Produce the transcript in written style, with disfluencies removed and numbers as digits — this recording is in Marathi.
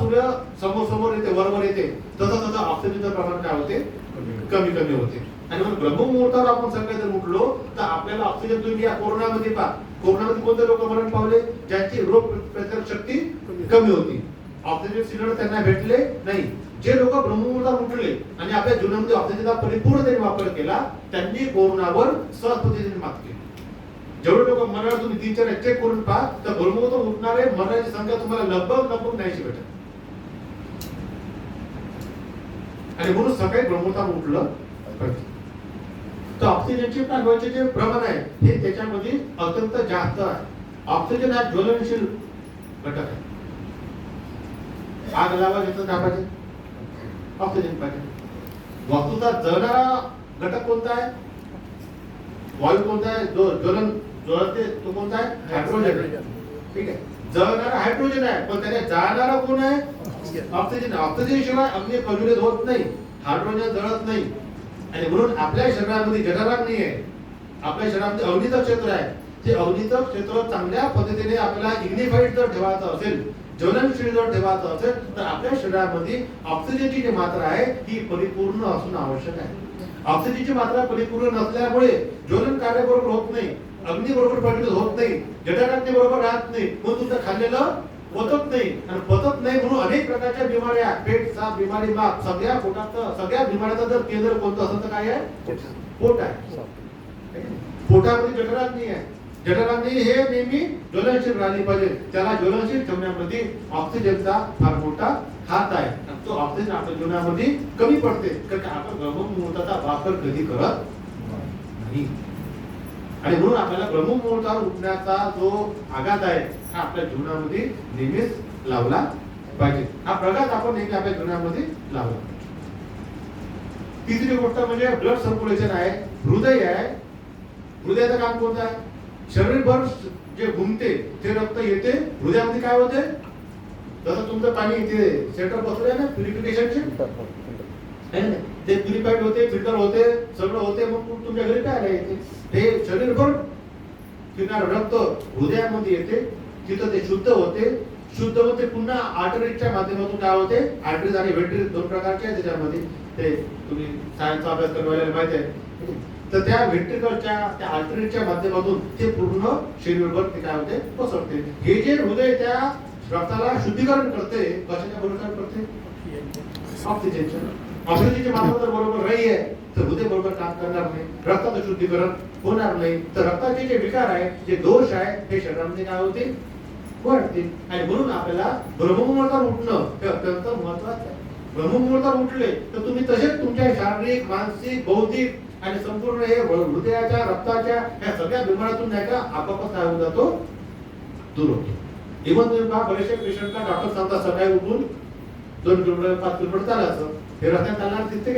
सूर्य समोर समोर येते, वरवर येते, तसं ऑक्सिजनचं प्रमाण काय होते, कमी कमी होते. आणि मग ब्रह्ममुहूर्तावर आपण सगळे जर उठलो तर आपल्याला ऑक्सिजन, तुम्ही या कोरोनामध्ये पहा, कोरोनामध्ये कोणते लोक मरण पावले, ज्यांची रोग प्रतिकारक शक्ती कमी होती, ऑक्सिजन सिलेंडर त्यांना भेटले नाही. जे लोक ब्रह्ममुहूर्तावर उठले आणि आपल्या जीवनामध्ये ऑक्सिजनचा परिपूर्णतेने वापर केला, त्यांनी कोरोनावर सहज पद्धतीने मात केली. जेवढे लोक मरण तुम्ही दिनचर्या चेक करून पहा, तर ब्रह्ममुहूर्तावर उठणारे मरणाची संख्या तुम्हाला लगभग नाही भेटत. आणि म्हणून सकाळी ब्रह्ममुहूर्तावर उठलं पाहिजे. तर ऑक्सिजनचे प्राणवायूचे जे प्रमाण आहे हे त्याच्यामध्ये अत्यंत जास्त आहे. ऑक्सिजन हा ज्वलनशील घटक आहे. आग लावायचं काय पाहिजे, ऑक्सिजन पाहिजे. वस्तूचा जळणारा घटक कोणता आहे, वायू कोणता आहे, जो ज्वलते तो कोणता आहे, हायड्रोजन. ठीक आहे, जळणारा हायड्रोजन आहे, पण त्याने जाळणारा कोण आहे, ऑक्सिजन. ऑक्सिजन शिवाय अग्नी प्रज्वलित होत नाही, हायड्रोजन जळत नाही. आणि म्हणून आपल्या शरीरामध्ये जठराग्नी आहे, आपल्या शरीरामध्ये अग्नीचं क्षेत्र आहे. ते अग्नीचं क्षेत्र चांगल्या पद्धतीने आपल्याला इग्निफाईड जर ठेवायचं असेल, ज्वलनशील जर ठेवायचं असेल, तर आपल्या शरीरामध्ये ऑक्सिजनची जी मात्रा आहे ही परिपूर्ण असणं आवश्यक आहे. ऑक्सिजनची मात्रा परिपूर्ण नसल्यामुळे ज्वलन कार्य बरोबर होत नाही, अग्नी बरोबर प्रज्वलित होत नाही, जठराग्नी बरोबर राहत नाही, म्हणून तुमचं खाल्लेलं पचत नाही. आणि पचत नाही म्हणून अनेक प्रकारच्या बिमाऱ्या, पेट साफ, बिमारी माप, सगळ्या बिमाऱ्याचं जर केंद्र कोणतं असेल तर काय आहे, पोट आहे. पोटामध्ये जठराग्नी आहे. जठराग्नी हे नेहमी ज्वलनशील राहिली पाहिजे. त्याला ज्वलनशील ठेवण्यामध्ये ऑक्सिजनचा फार मोठा हात आहे. तो ऑक्सिजन आपल्या जीवनामध्ये कमी पडते कारण आपण ब्रह्ममुहूर्ताचा वापर कधी करत नाही. आणि म्हणून आपल्याला ब्रह्ममुहूर्तावर उठण्याचा जो आघात आहे हा आपल्या जीवनामध्ये नेहमीच लावला पाहिजे. हा प्रघात आपण नेहमी आपल्या जीवनामध्ये लावला पाहिजे. तिसरी गोष्ट म्हणजे ब्लड सर्क्युलेशन आहे, हृदय आहे. हृदयाचं काम कोणतं आहे, शरीरभर जे घुमते ते रक्त येते हृदयामध्ये, काय होते, जसं तुमचं पाणी इथे सेंटर बसले ना प्युरिफिकेशनचे, ते प्युरिफाईड होते, फिल्टर होते, सगळं होते, मग तुमच्या घरी काय येते, हे शरीरभर फिरणार रक्त हृदयामध्ये येते, तिथं ते शुद्ध होते. शुद्ध होते पुन्हा आर्टरीजच्या माध्यमातून काय होते, आर्टरीज आणि व्हेंट्रिकल दोन प्रकारचे आहेत त्याच्यामध्ये, ते तुम्ही सायन्सचा अभ्यास करवायला माहिती आहे. तर त्या व्हेंट्रिकलच्या, त्या आर्टरीजच्या माध्यमातून ते पूर्ण शरीरभर ते काय होते, पसरते. हे जे हृदय त्या रक्ताला शुद्धीकरण करते, कशाच्या बरोबर करते, ऑक्सिजनच्या. ऑक्सिजनची मात्रा जर बरोबर नाही आहे तर हृदय बरोबर काम करणार नाही, रक्ताचं शुद्धीकरण होणार नाही. तर रक्ताचे जे विकार आहे, जे दोष आहे, हे शरीरामध्ये काय होते, वाढते. आणि म्हणून आपल्याला ब्रह्ममुहूर्तावर उठणं हे अत्यंत महत्वाचं आहे. ब्रह्ममुहूर्तावर उठले तर तुम्ही तसेच तुमच्या शारीरिक, मानसिक, बौद्धिक आणि संपूर्ण हे हृदयाच्या, रक्ताच्या या सगळ्या बिमाऱ्यातून नाही का आपोआप काय होऊन जातो, दूर होतो. इव्हन तुम्ही पहा, बरेचसे पेशंटला डॉक्टर सांगतात सकाळी उठून 2 किलोमीटर 5 किलोमीटर चालायचं, हे रस्त्यात चालणार दिसते.